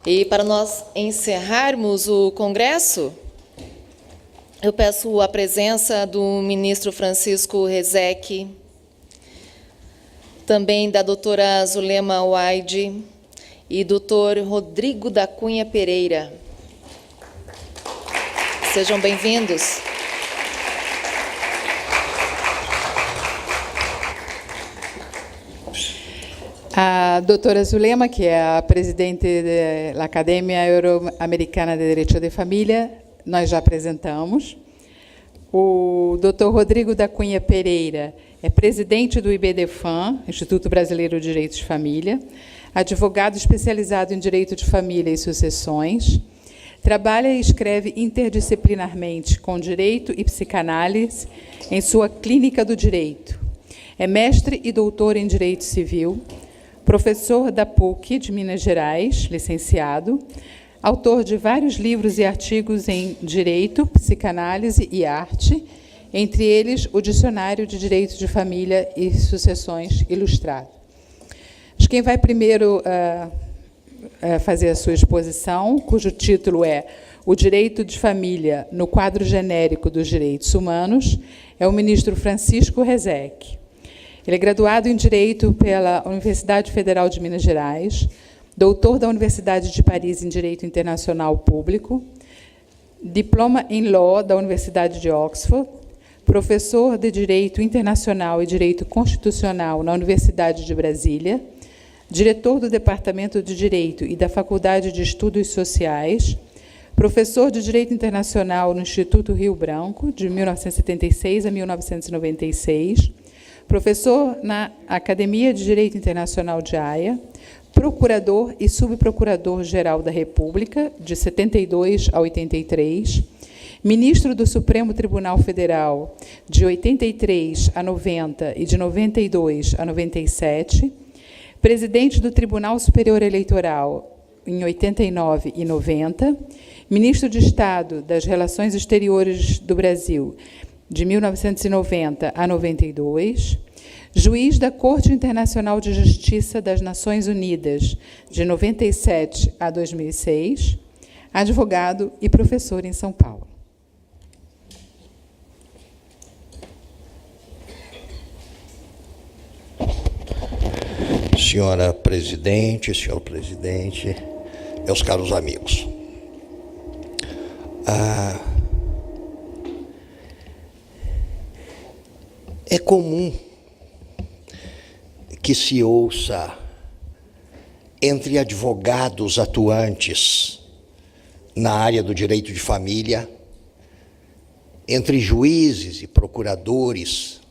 E para nós encerrarmos o congresso, eu peço a presença do ministro Francisco Rezec, também da doutora Zulema Waide e doutor Rodrigo da Cunha Pereira. Sejam bem-vindos. A doutora Zulema, que é a presidente da Academia Euro-Americana de Direito de Família, nós já apresentamos. O doutor Rodrigo da Cunha Pereira é presidente do IBDFAM, Instituto Brasileiro de Direito de Família, advogado especializado em Direito de Família e Sucessões, trabalha e escreve interdisciplinarmente com Direito e Psicanálise em sua Clínica do Direito. É mestre e doutor em Direito Civil, professor da PUC de Minas Gerais, licenciado, autor de vários livros e artigos em Direito, Psicanálise e Arte, entre eles o Dicionário de Direito de Família e Sucessões Ilustrado. Acho que quem vai primeiro fazer a sua exposição, cujo título é O Direito de Família no quadro genérico dos direitos humanos, é o ministro Francisco Rezec. Ele é graduado em Direito pela Universidade Federal de Minas Gerais, doutor da Universidade de Paris em Direito Internacional Público, diploma em Law da Universidade de Oxford, professor de Direito Internacional e Direito Constitucional na Universidade de Brasília, diretor do Departamento de Direito e da Faculdade de Estudos Sociais, professor de Direito Internacional no Instituto Rio Branco, de 1976 a 1996, professor na Academia de Direito Internacional de Haia, procurador e subprocurador-geral da República, de 72 a 83, ministro do Supremo Tribunal Federal, de 83 a 90 e de 92 a 97, presidente do Tribunal Superior Eleitoral, em 89 e 90, ministro de Estado das Relações Exteriores do Brasil, de 1990 a 92, juiz da Corte Internacional de Justiça das Nações Unidas, de 97 a 2006, advogado e professor em São Paulo. Senhora presidente, senhor presidente, meus caros amigos. É comum que se ouça entre advogados atuantes na área do direito de família, entre juízes e procuradores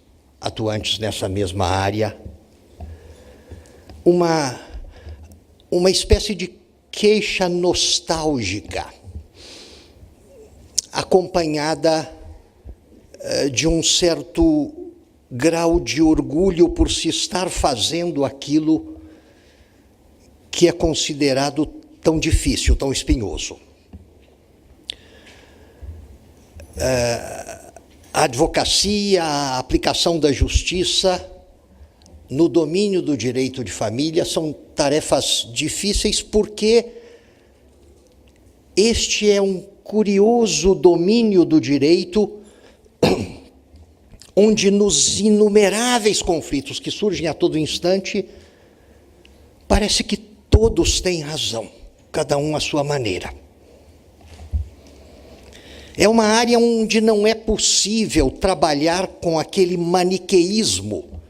atuantes nessa mesma área, uma espécie de queixa nostálgica, acompanhada de um certo grau de orgulho por se estar fazendo aquilo que é considerado tão difícil, tão espinhoso. A advocacia, a aplicação da justiça no domínio do direito de família são tarefas difíceis porque este é um curioso domínio do direito onde nos inumeráveis conflitos que surgem a todo instante, parece que todos têm razão, cada um à sua maneira. É uma área onde não é possível trabalhar com aquele maniqueísmo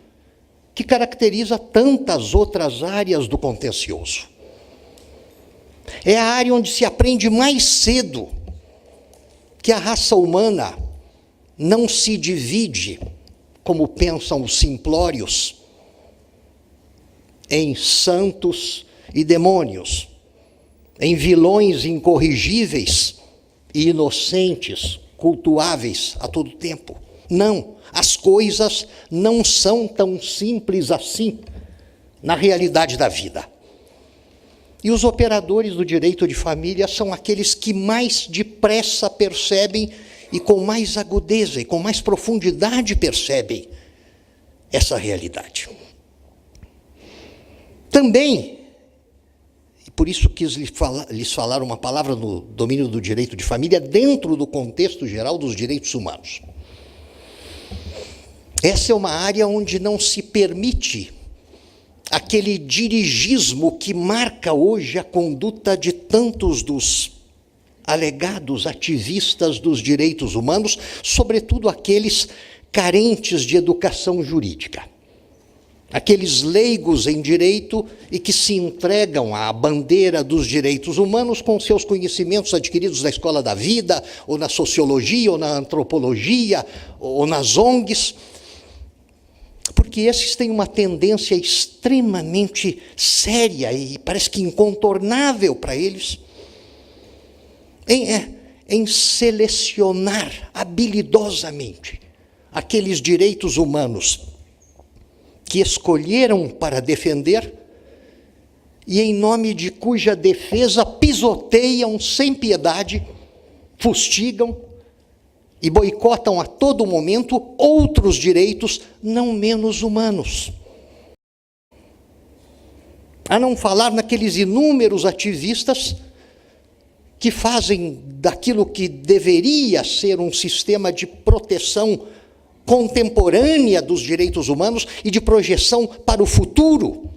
que caracteriza tantas outras áreas do contencioso. É a área onde se aprende mais cedo que a raça humana não se divide, como pensam os simplórios, em santos e demônios, em vilões incorrigíveis e inocentes, cultuáveis a todo tempo. Não, as coisas não são tão simples assim na realidade da vida. E os operadores do direito de família são aqueles que mais depressa percebem e com mais agudeza e com mais profundidade percebem essa realidade. Também, por isso quis lhes falar uma palavra no domínio do direito de família dentro do contexto geral dos direitos humanos. Essa é uma área onde não se permite aquele dirigismo que marca hoje a conduta de tantos dos alegados ativistas dos direitos humanos, sobretudo aqueles carentes de educação jurídica. Aqueles leigos em direito e que se entregam à bandeira dos direitos humanos com seus conhecimentos adquiridos na escola da vida, ou na sociologia, ou na antropologia, ou nas ONGs, porque esses têm uma tendência extremamente séria e parece que incontornável para eles em selecionar habilidosamente aqueles direitos humanos que escolheram para defender e em nome de cuja defesa pisoteiam sem piedade, fustigam e boicotam a todo momento outros direitos não menos humanos. A não falar naqueles inúmeros ativistas que fazem daquilo que deveria ser um sistema de proteção contemporânea dos direitos humanos e de projeção para o futuro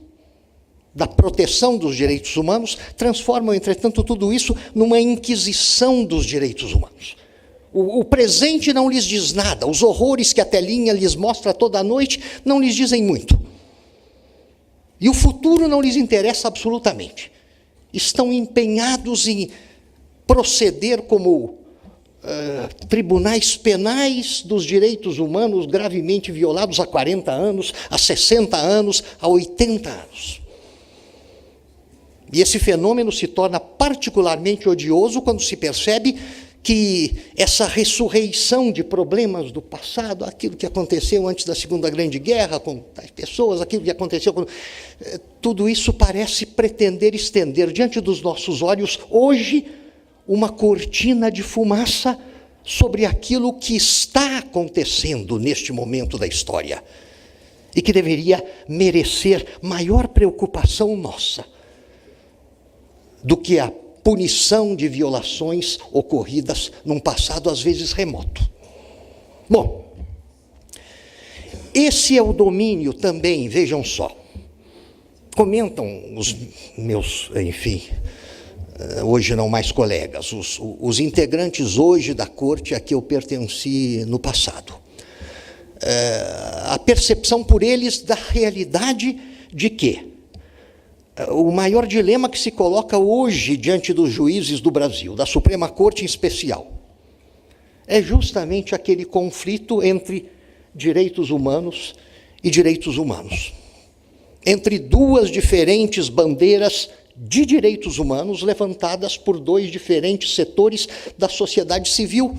da proteção dos direitos humanos, transformam, entretanto, tudo isso numa inquisição dos direitos humanos. O presente não lhes diz nada, os horrores que a telinha lhes mostra toda a noite não lhes dizem muito. E o futuro não lhes interessa absolutamente. Estão empenhados em proceder como tribunais penais dos direitos humanos gravemente violados há 40 anos, há 60 anos, há 80 anos. E esse fenômeno se torna particularmente odioso quando se percebe que essa ressurreição de problemas do passado, aquilo que aconteceu antes da Segunda Grande Guerra com tais pessoas, aquilo que aconteceu com... tudo isso parece pretender estender diante dos nossos olhos, hoje, uma cortina de fumaça sobre aquilo que está acontecendo neste momento da história e que deveria merecer maior preocupação nossa do que a punição de violações ocorridas num passado às vezes remoto. Bom, esse é o domínio também, vejam só, comentam os meus, enfim, hoje não mais colegas, os integrantes hoje da corte a que eu pertenci no passado. A percepção por eles da realidade de que o maior dilema que se coloca hoje diante dos juízes do Brasil, da Suprema Corte em especial, é justamente aquele conflito entre direitos humanos e direitos humanos. Entre duas diferentes bandeiras de direitos humanos levantadas por dois diferentes setores da sociedade civil,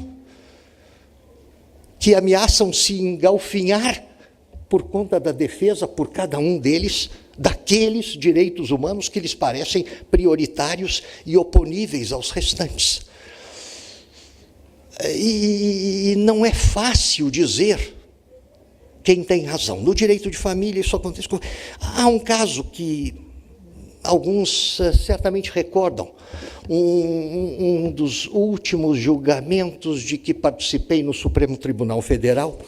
que ameaçam se engalfinhar por conta da defesa por cada um deles daqueles direitos humanos que lhes parecem prioritários e oponíveis aos restantes. E não é fácil dizer quem tem razão. No direito de família isso acontece. Há um caso que alguns certamente recordam, um dos últimos julgamentos de que participei no Supremo Tribunal Federal,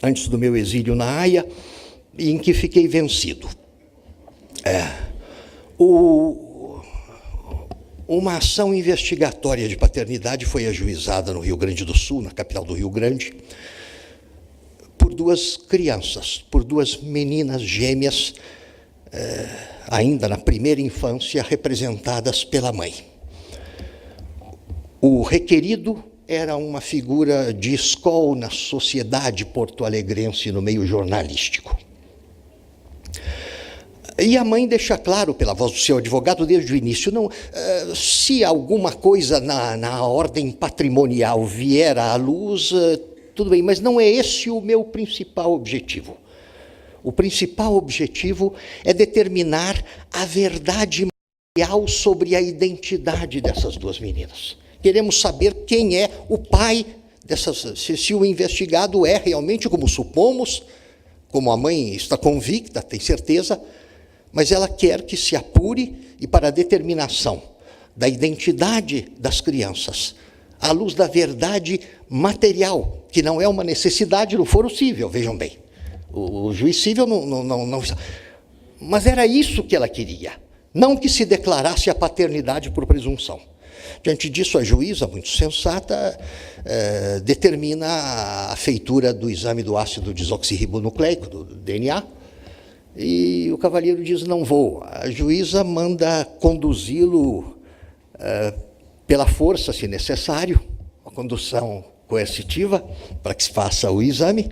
antes do meu exílio na Haia, em que fiquei vencido. Uma ação investigatória de paternidade foi ajuizada no Rio Grande do Sul, na capital do Rio Grande, por duas crianças, por duas meninas gêmeas, ainda na primeira infância, representadas pela mãe. O requerido era uma figura de escola na sociedade porto-alegrense, no meio jornalístico. E a mãe deixa claro, pela voz do seu advogado, desde o início, se alguma coisa na ordem patrimonial vier à luz, tudo bem, mas não é esse o meu principal objetivo. O principal objetivo é determinar a verdade material sobre a identidade dessas duas meninas. Queremos saber quem é o pai dessas, se o investigado é realmente como supomos, como a mãe está convicta, tem certeza, mas ela quer que se apure e para a determinação da identidade das crianças, à luz da verdade material, que não é uma necessidade no foro cível, vejam bem. O juiz cível não... Mas era isso que ela queria, não que se declarasse a paternidade por presunção. Diante disso, a juíza, muito sensata, determina a feitura do exame do ácido desoxirribonucleico, do DNA, e o cavalheiro diz, não vou. A juíza manda conduzi-lo pela força, se necessário, a condução coercitiva, para que se faça o exame,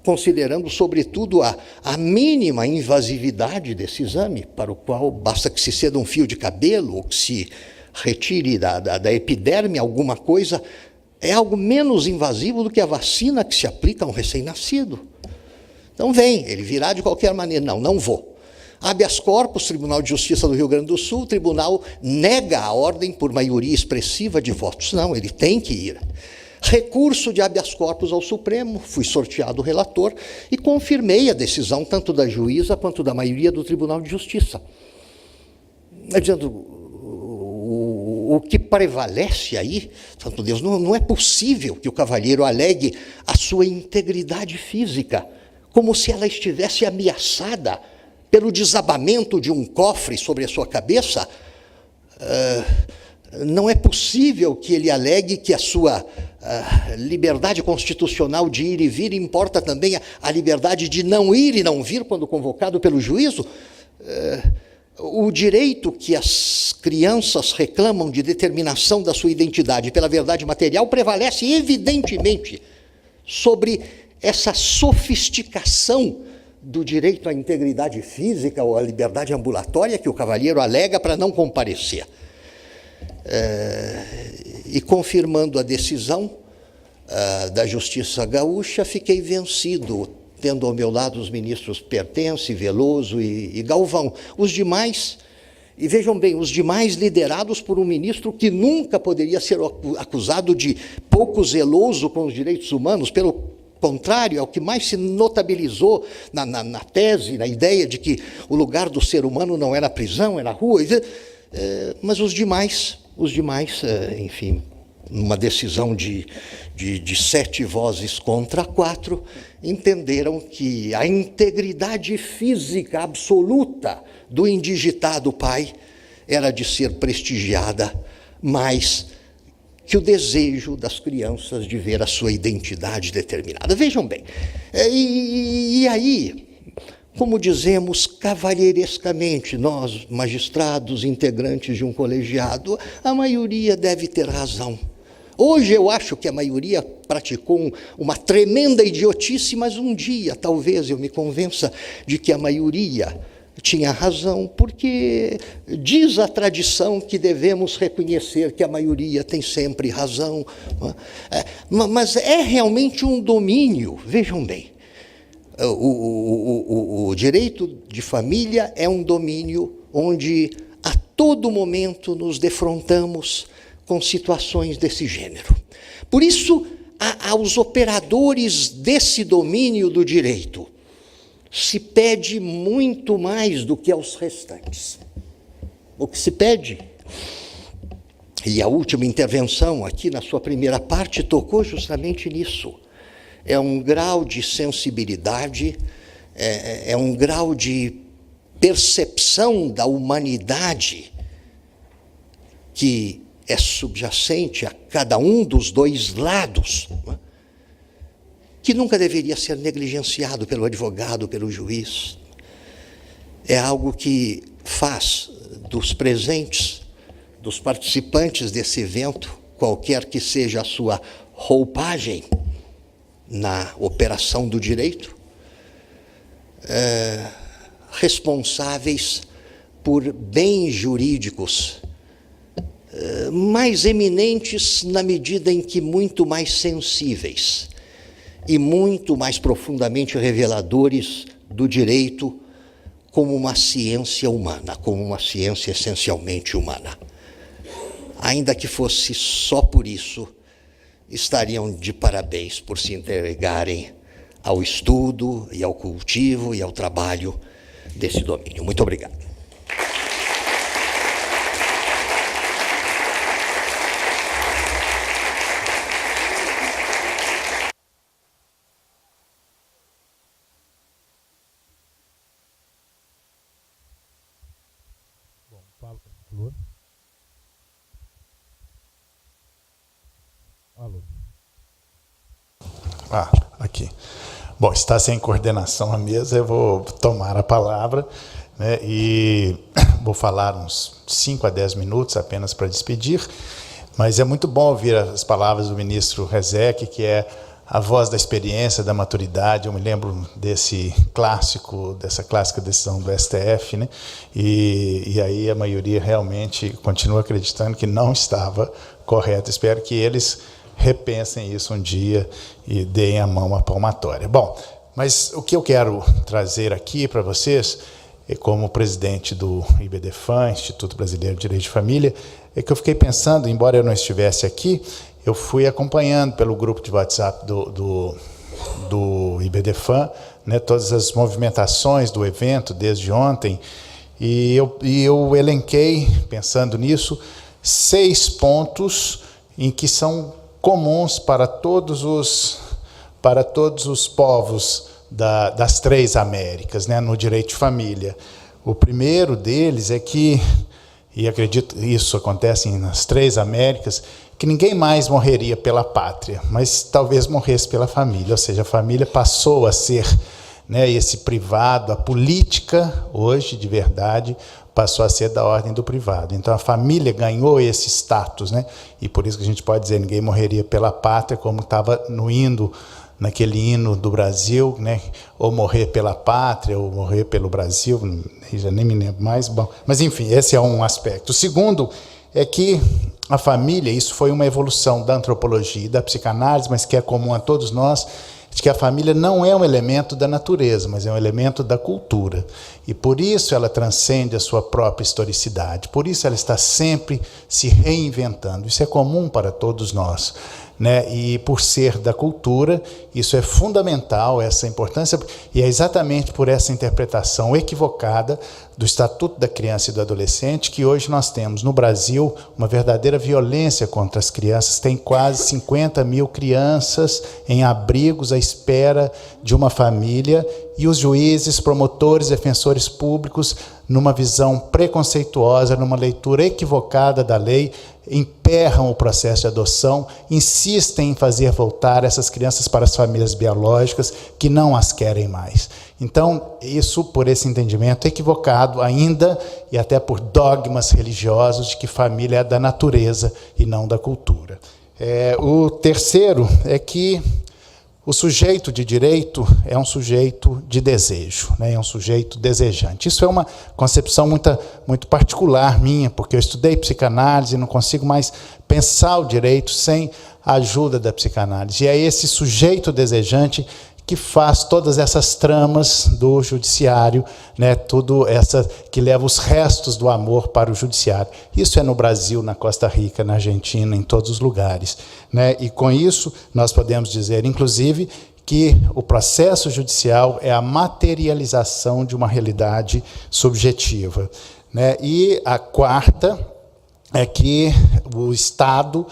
considerando, sobretudo, a mínima invasividade desse exame, para o qual basta que se ceda um fio de cabelo ou que se retire da epiderme alguma coisa, é algo menos invasivo do que a vacina que se aplica a um recém-nascido. Então vem, ele virá de qualquer maneira. Não vou. Habeas corpus, Tribunal de Justiça do Rio Grande do Sul, o tribunal nega a ordem por maioria expressiva de votos. Não, ele tem que ir. Recurso de habeas corpus ao Supremo, fui sorteado o relator e confirmei a decisão tanto da juíza quanto da maioria do Tribunal de Justiça. Dizendo, o que prevalece aí, santo Deus, não é possível que o cavalheiro alegue a sua integridade física, como se ela estivesse ameaçada pelo desabamento de um cofre sobre a sua cabeça. Não é possível que ele alegue que a sua liberdade constitucional de ir e vir importa também a liberdade de não ir e não vir quando convocado pelo juízo. O direito que as crianças reclamam de determinação da sua identidade pela verdade material prevalece evidentemente sobre essa sofisticação do direito à integridade física ou à liberdade ambulatória que o cavalheiro alega para não comparecer. E confirmando a decisão da Justiça Gaúcha, fiquei vencido, tendo ao meu lado os ministros Pertence, Veloso e Galvão. Os demais, e vejam bem, os demais liderados por um ministro que nunca poderia ser acusado de pouco zeloso com os direitos humanos, pelo contrário, é o que mais se notabilizou na tese, na ideia de que o lugar do ser humano não era a prisão, era a rua. Mas os demais, enfim, numa decisão de 7 vozes contra 4, entenderam que a integridade física absoluta do indigitado pai era de ser prestigiada mais que o desejo das crianças de ver a sua identidade determinada. Vejam bem, e aí, como dizemos cavalheirescamente, nós, magistrados, integrantes de um colegiado, a maioria deve ter razão. Hoje eu acho que a maioria praticou uma tremenda idiotice, mas um dia talvez eu me convença de que a maioria tinha razão, porque diz a tradição que devemos reconhecer que a maioria tem sempre razão. Mas é realmente um domínio, vejam bem, o direito de família é um domínio onde a todo momento nos defrontamos com situações desse gênero. Por isso, aos operadores desse domínio do direito, se pede muito mais do que aos restantes. O que se pede, e a última intervenção aqui na sua primeira parte tocou justamente nisso, é um grau de sensibilidade, é um grau de percepção da humanidade que é subjacente a cada um dos dois lados, né? Que nunca deveria ser negligenciado pelo advogado, pelo juiz. É algo que faz dos presentes, dos participantes desse evento, qualquer que seja a sua roupagem na operação do direito, responsáveis por bens jurídicos mais eminentes na medida em que muito mais sensíveis e muito mais profundamente reveladores do direito como uma ciência humana, como uma ciência essencialmente humana. Ainda que fosse só por isso, estariam de parabéns por se entregarem ao estudo e ao cultivo e ao trabalho desse domínio. Muito obrigado. Alô. Aqui. Bom, está sem coordenação a mesa, eu vou tomar a palavra, né, e vou falar uns 5 a 10 minutos apenas para despedir, mas é muito bom ouvir as palavras do ministro Rezec, que é a voz da experiência, da maturidade. Eu me lembro dessa clássica decisão do STF, né, e aí a maioria realmente continua acreditando que não estava correto. Espero que eles repensem isso um dia e deem a mão à palmatória. Bom, mas o que eu quero trazer aqui para vocês, como presidente do IBDFAM, Instituto Brasileiro de Direito de Família, é que eu fiquei pensando, embora eu não estivesse aqui, eu fui acompanhando pelo grupo de WhatsApp do IBDFAM, né, todas as movimentações do evento desde ontem, e eu elenquei, pensando nisso, 6 pontos em que são comuns para todos os povos das 3 Américas, né, no direito de família. O primeiro deles é que, e acredito que isso acontece nas 3 Américas, que ninguém mais morreria pela pátria, mas talvez morresse pela família, ou seja, a família passou a ser, né, esse privado, a política, hoje, de verdade, passou a ser da ordem do privado. Então, a família ganhou esse status, né? E por isso que a gente pode dizer, ninguém morreria pela pátria, como estava naquele hino do Brasil, né? Ou morrer pela pátria, ou morrer pelo Brasil, já nem me lembro mais. Bom, mas, enfim, esse é um aspecto. O segundo é que a família, isso foi uma evolução da antropologia e da psicanálise, mas que é comum a todos nós, de que a família não é um elemento da natureza, mas é um elemento da cultura. E por isso ela transcende a sua própria historicidade, por isso ela está sempre se reinventando. Isso é comum para todos nós, né? E por ser da cultura, isso é fundamental, essa importância, e é exatamente por essa interpretação equivocada do Estatuto da Criança e do Adolescente que hoje nós temos no Brasil uma verdadeira violência contra as crianças. Tem quase 50 mil crianças em abrigos à espera de uma família, e os juízes, promotores, defensores públicos, numa visão preconceituosa, numa leitura equivocada da lei, emperram o processo de adoção, insistem em fazer voltar essas crianças para as famílias biológicas que não as querem mais. Então, isso por esse entendimento equivocado ainda, e até por dogmas religiosos de que família é da natureza e não da cultura. O terceiro é que o sujeito de direito é um sujeito de desejo, né? É um sujeito desejante. Isso é uma concepção muito particular minha, porque eu estudei psicanálise e não consigo mais pensar o direito sem a ajuda da psicanálise. E é esse sujeito desejante que faz todas essas tramas do judiciário, né, que leva os restos do amor para o judiciário. Isso é no Brasil, na Costa Rica, na Argentina, em todos os lugares, né? E com isso nós podemos dizer, inclusive, que o processo judicial é a materialização de uma realidade subjetiva, né? E a quarta é que o Estado,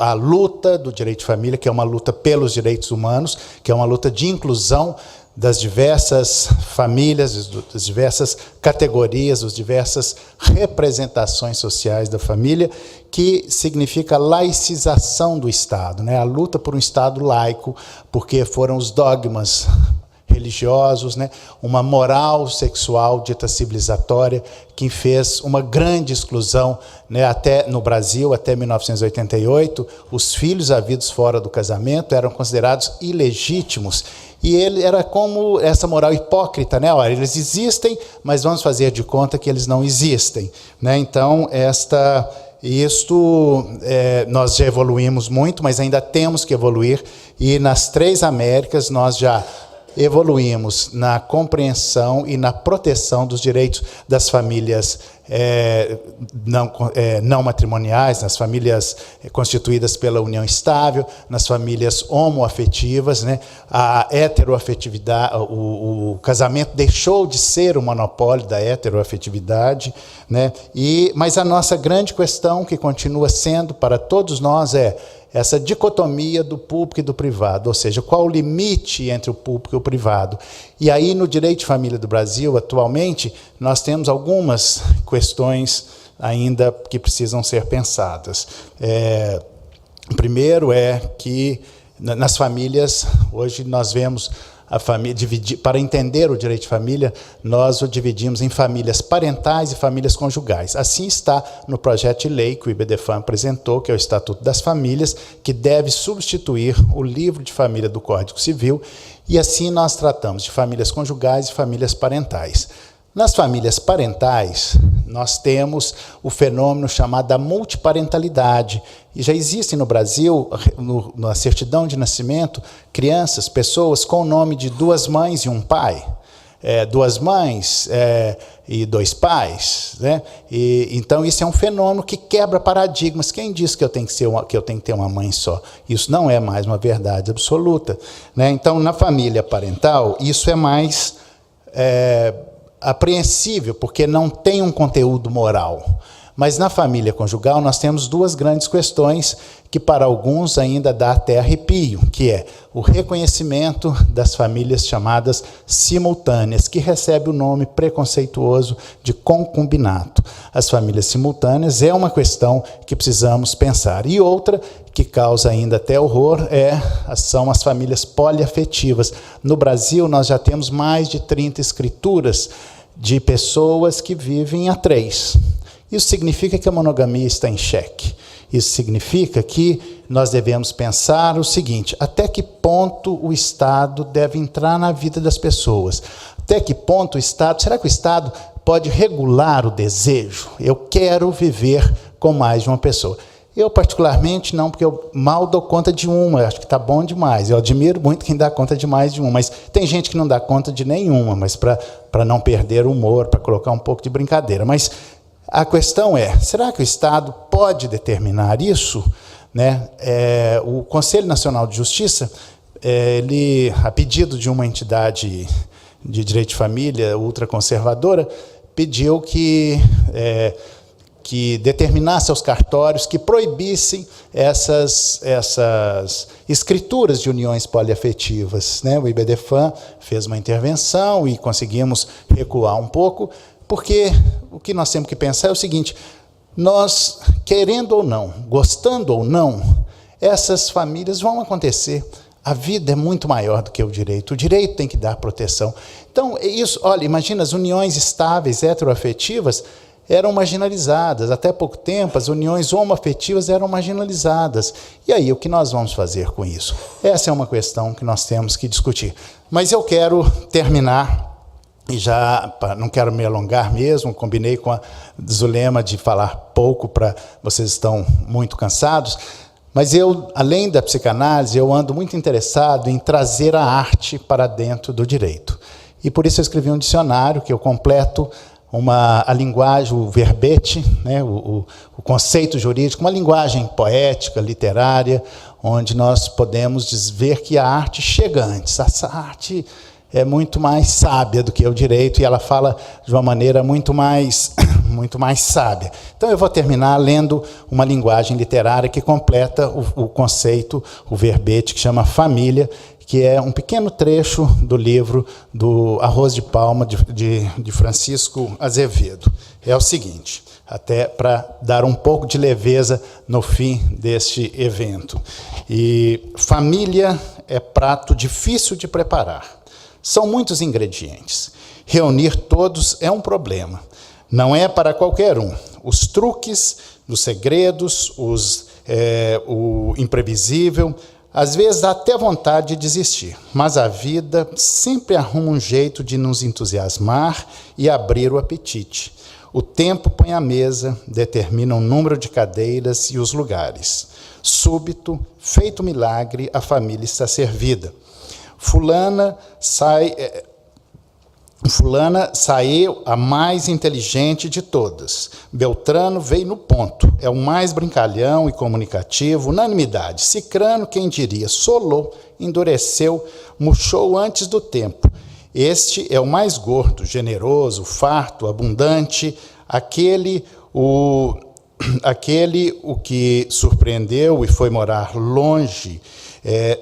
a luta do direito de família, que é uma luta pelos direitos humanos, que é uma luta de inclusão das diversas famílias, das diversas categorias, das diversas representações sociais da família, que significa a laicização do Estado, né? A luta por um Estado laico, porque foram os dogmas religiosos, né? Uma moral sexual dita civilizatória que fez uma grande exclusão, né? Até no Brasil, até 1988, os filhos havidos fora do casamento eram considerados ilegítimos. E ele era como essa moral hipócrita, né? Olha, eles existem, mas vamos fazer de conta que eles não existem, né? Então, nós já evoluímos muito, mas ainda temos que evoluir, e nas 3 Américas nós já evoluímos na compreensão e na proteção dos direitos das famílias não matrimoniais, nas famílias constituídas pela união estável, nas famílias homoafetivas, né? A heteroafetividade, o casamento deixou de ser o monopólio da heteroafetividade, né? Mas a nossa grande questão, que continua sendo para todos nós, é essa dicotomia do público e do privado, ou seja, qual o limite entre o público e o privado. E aí, no direito de família do Brasil, atualmente, nós temos algumas questões ainda que precisam ser pensadas. Primeiro é que, nas famílias, hoje nós vemos a família para entender o direito de família, nós o dividimos em famílias parentais e famílias conjugais. Assim está no projeto de lei que o IBDFAM apresentou, que é o Estatuto das Famílias, que deve substituir o livro de família do Código Civil, e assim nós tratamos de famílias conjugais e famílias parentais. Nas famílias parentais, nós temos o fenômeno chamado da multiparentalidade. E já existem no Brasil, na certidão de nascimento, crianças, pessoas com o nome de 2 mães e um pai, 2 mães e 2 pais, né? Então, isso é um fenômeno que quebra paradigmas. Quem disse que eu tenho que ter uma mãe só? Isso não é mais uma verdade absoluta, né? Então, na família parental, isso é mais apreensível, porque não tem um conteúdo moral. Mas na família conjugal nós temos 2 grandes questões que para alguns ainda dá até arrepio, que é o reconhecimento das famílias chamadas simultâneas, que recebe o nome preconceituoso de concubinato. As famílias simultâneas é uma questão que precisamos pensar. E outra que causa ainda até horror são as famílias poliafetivas. No Brasil nós já temos mais de 30 escrituras de pessoas que vivem a 3. Isso significa que a monogamia está em xeque. Isso significa que nós devemos pensar o seguinte: até que ponto o Estado deve entrar na vida das pessoas? Até que ponto o Estado... Será que o Estado pode regular o desejo? Eu quero viver com mais de uma pessoa. Eu, particularmente, não, porque eu mal dou conta de uma. Eu acho que está bom demais. Eu admiro muito quem dá conta de mais de uma. Mas tem gente que não dá conta de nenhuma, mas para não perder o humor, para colocar um pouco de brincadeira. Mas a questão é, será que o Estado pode determinar isso? Né? O Conselho Nacional de Justiça, ele, a pedido de uma entidade de direito de família ultraconservadora, pediu que determinasse aos cartórios que proibissem essas escrituras de uniões poliafetivas, né? O IBDFAM fez uma intervenção e conseguimos recuar um pouco, porque o que nós temos que pensar é o seguinte: nós, querendo ou não, gostando ou não, essas famílias vão acontecer. A vida é muito maior do que o direito tem que dar proteção. Então, isso, olha, imagina, as uniões estáveis, heteroafetivas, eram marginalizadas. Até pouco tempo, as uniões homoafetivas eram marginalizadas. E aí, o que nós vamos fazer com isso? Essa é uma questão que nós temos que discutir. Mas eu quero terminar, e já não quero me alongar mesmo, combinei com a Zulema de falar pouco, para vocês estão muito cansados, mas eu, além da psicanálise, eu ando muito interessado em trazer a arte para dentro do direito. E por isso eu escrevi um dicionário que eu completo a linguagem, o verbete, né, o conceito jurídico, uma linguagem poética, literária, onde nós podemos ver que a arte chega antes. Essa arte é muito mais sábia do que o direito, e ela fala de uma maneira muito mais sábia. Então, eu vou terminar lendo uma linguagem literária que completa o conceito, o verbete, que chama Família, que é um pequeno trecho do livro do Arroz de Palma, de Francisco Azevedo. É o seguinte, até para dar um pouco de leveza no fim deste evento. E família é prato difícil de preparar. São muitos ingredientes. Reunir todos é um problema. Não é para qualquer um. Os truques, os segredos, o imprevisível, às vezes dá até vontade de desistir, mas a vida sempre arruma um jeito de nos entusiasmar e abrir o apetite. O tempo põe a mesa, determina o número de cadeiras e os lugares. Súbito, feito milagre, a família está servida. Fulana fulana saiu a mais inteligente de todas. Beltrano veio no ponto. É o mais brincalhão e comunicativo, unanimidade. Cicrano, quem diria, solou, endureceu, murchou antes do tempo. Este é o mais gordo, generoso, farto, abundante, aquele o que surpreendeu e foi morar longe.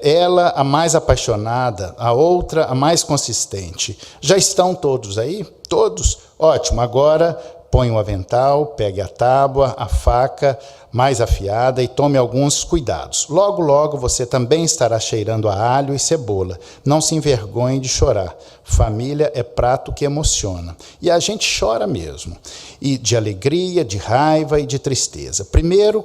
Ela a mais apaixonada, a outra a mais consistente. Já estão todos aí? Todos? Ótimo, agora põe o avental, pegue a tábua, a faca mais afiada e tome alguns cuidados. Logo, logo você também estará cheirando a alho e cebola. Não se envergonhe de chorar. Família é prato que emociona. E a gente chora mesmo. E de alegria, de raiva e de tristeza. Primeiro,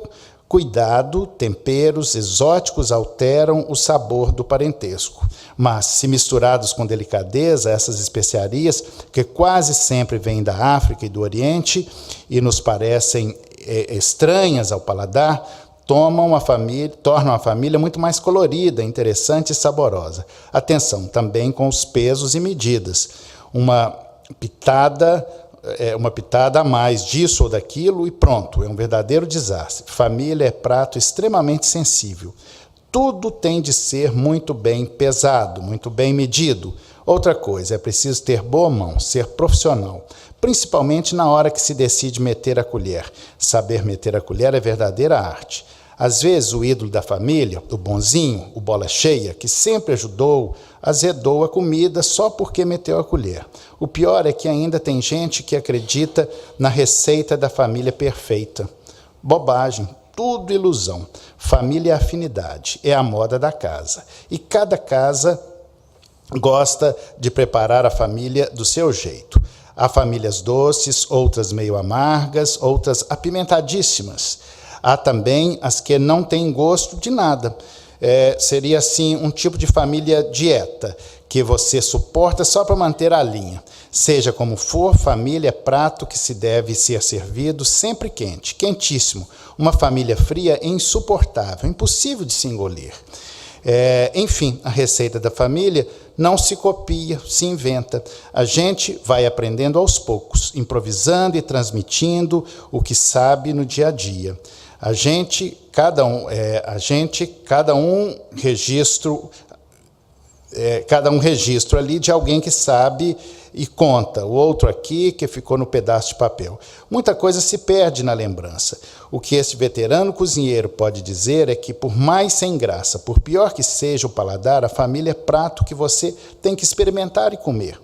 cuidado, temperos exóticos alteram o sabor do parentesco. Mas, se misturados com delicadeza, essas especiarias, que quase sempre vêm da África e do Oriente e nos parecem estranhas ao paladar, tornam a família muito mais colorida, interessante e saborosa. Atenção, também com os pesos e medidas. Uma pitada a mais disso ou daquilo e pronto, é um verdadeiro desastre. Família é prato extremamente sensível. Tudo tem de ser muito bem pesado, muito bem medido. Outra coisa, é preciso ter boa mão, ser profissional, principalmente na hora que se decide meter a colher. Saber meter a colher é verdadeira arte. Às vezes o ídolo da família, o bonzinho, o bola cheia, que sempre ajudou, azedou a comida só porque meteu a colher. O pior é que ainda tem gente que acredita na receita da família perfeita. Bobagem, tudo ilusão. Família é afinidade, é a moda da casa. E cada casa gosta de preparar a família do seu jeito. Há famílias doces, outras meio amargas, outras apimentadíssimas. Há também as que não têm gosto de nada. Seria, assim, um tipo de família dieta, que você suporta só para manter a linha. Seja como for, família é prato que se deve ser servido sempre quente, quentíssimo. Uma família fria é insuportável, impossível de se engolir. Enfim, a receita da família não se copia, se inventa. A gente vai aprendendo aos poucos, improvisando e transmitindo o que sabe no dia a dia. Cada um registro ali de alguém que sabe e conta, o outro aqui que ficou no pedaço de papel. Muita coisa se perde na lembrança. O que esse veterano cozinheiro pode dizer é que, por mais sem graça, por pior que seja o paladar, a família é prato que você tem que experimentar e comer.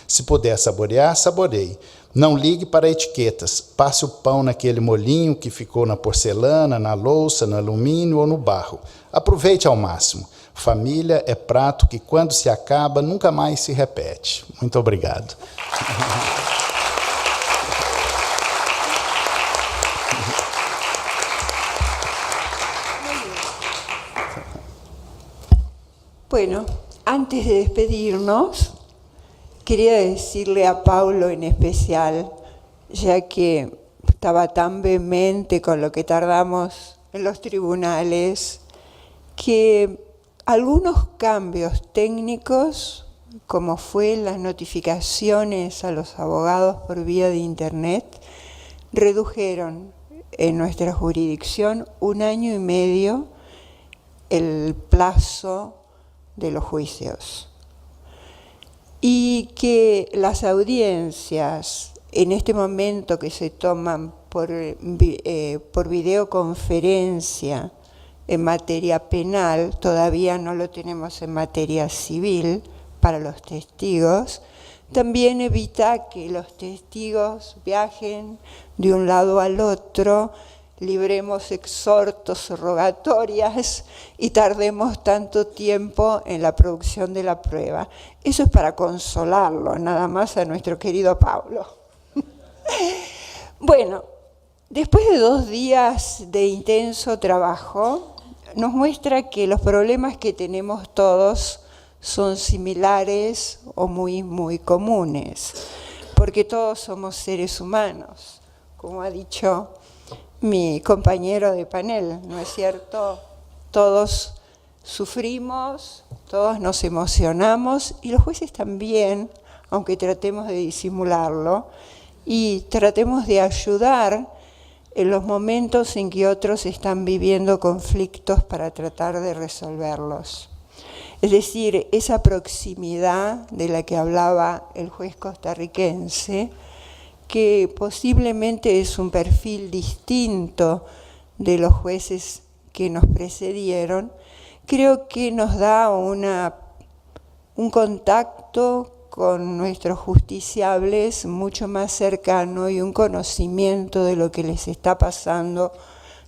Se puder saborear, saboreie. Não ligue para etiquetas. Passe o pão naquele molinho que ficou na porcelana, na louça, no alumínio ou no barro. Aproveite ao máximo. Família é prato que, quando se acaba, nunca mais se repete. Muito obrigado. Bueno, antes de despedirnos, quería decirle a Paulo en especial, ya que estaba tan vehemente con lo que tardamos en los tribunales, que algunos cambios técnicos, como fue las notificaciones a los abogados por vía de Internet, redujeron en nuestra jurisdicción 1 año y medio el plazo de los juicios. Y que las audiencias en este momento que se toman por videoconferencia en materia penal, todavía no lo tenemos en materia civil para los testigos, también evita que los testigos viajen de un lado al otro, libremos exhortos, rogatorias y tardemos tanto tiempo en la producción de la prueba. Eso es para consolarlo, nada más a nuestro querido Paulo. Bueno, después de 2 días de intenso trabajo, nos muestra que los problemas que tenemos todos son similares o muy, muy comunes, porque todos somos seres humanos, como ha dicho mi compañero de panel, ¿no es cierto? Todos sufrimos, todos nos emocionamos y los jueces también, aunque tratemos de disimularlo, y tratemos de ayudar en los momentos en que otros están viviendo conflictos para tratar de resolverlos. Es decir, esa proximidad de la que hablaba el juez costarricense, que posiblemente es un perfil distinto de los jueces que nos precedieron, creo que nos da un contacto con nuestros justiciables mucho más cercano y un conocimiento de lo que les está pasando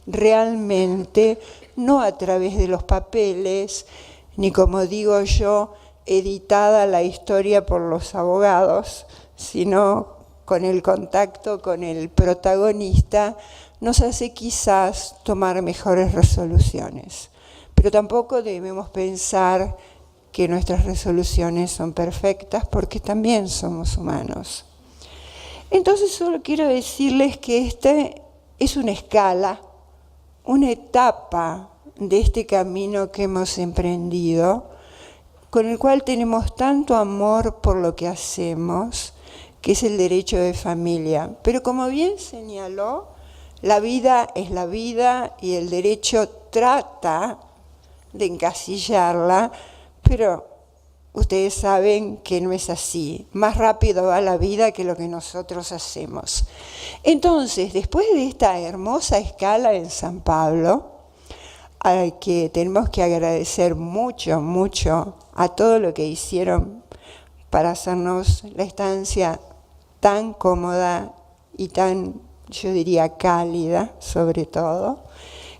realmente, no a través de los papeles, ni como digo yo, editada la historia por los abogados, sino con el contacto con el protagonista, nos hace quizás tomar mejores resoluciones. Pero tampoco debemos pensar que nuestras resoluciones son perfectas, porque también somos humanos. Entonces solo quiero decirles que este es una escala, una etapa de este camino que hemos emprendido, con el cual tenemos tanto amor por lo que hacemos, que es el derecho de familia. Pero como bien señaló, la vida es la vida y el derecho trata de encasillarla, pero ustedes saben que no es así. Más rápido va la vida que lo que nosotros hacemos. Entonces, después de esta hermosa escala en San Pablo, al que tenemos que agradecer mucho, mucho a todo lo que hicieron para hacernos la estancia tan cómoda y tan, yo diría, cálida, sobre todo,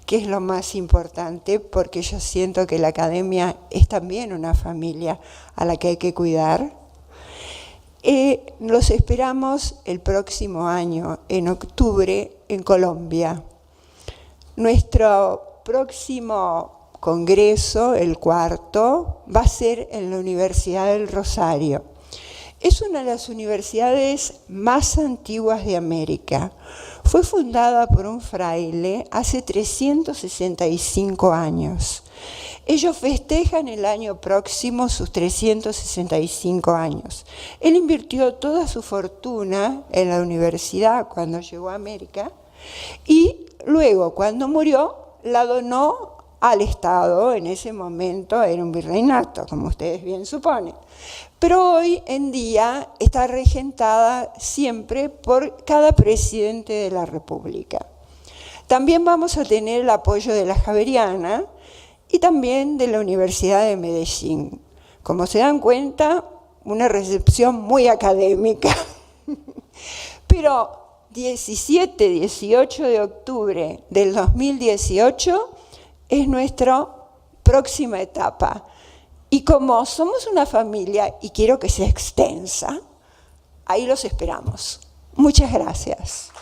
que es lo más importante, porque yo siento que la academia es también una familia a la que hay que cuidar. Los esperamos el próximo año, en octubre, en Colombia. Nuestro próximo congreso, el cuarto, va a ser en la Universidad del Rosario. Es una de las universidades más antiguas de América. Fue fundada por un fraile hace 365 años. Ellos festejan el año próximo sus 365 años. Él invirtió toda su fortuna en la universidad cuando llegó a América y luego, cuando murió, la donó al Estado. En ese momento era un virreinato, como ustedes bien suponen. Pero hoy en día está regentada siempre por cada presidente de la República. También vamos a tener el apoyo de la Javeriana y también de la Universidad de Medellín. Como se dan cuenta, una recepción muy académica. Pero 17, 18 de octubre del 2018 es nuestra próxima etapa. Y como somos una familia, y quiero que sea extensa, ahí los esperamos. Muchas gracias.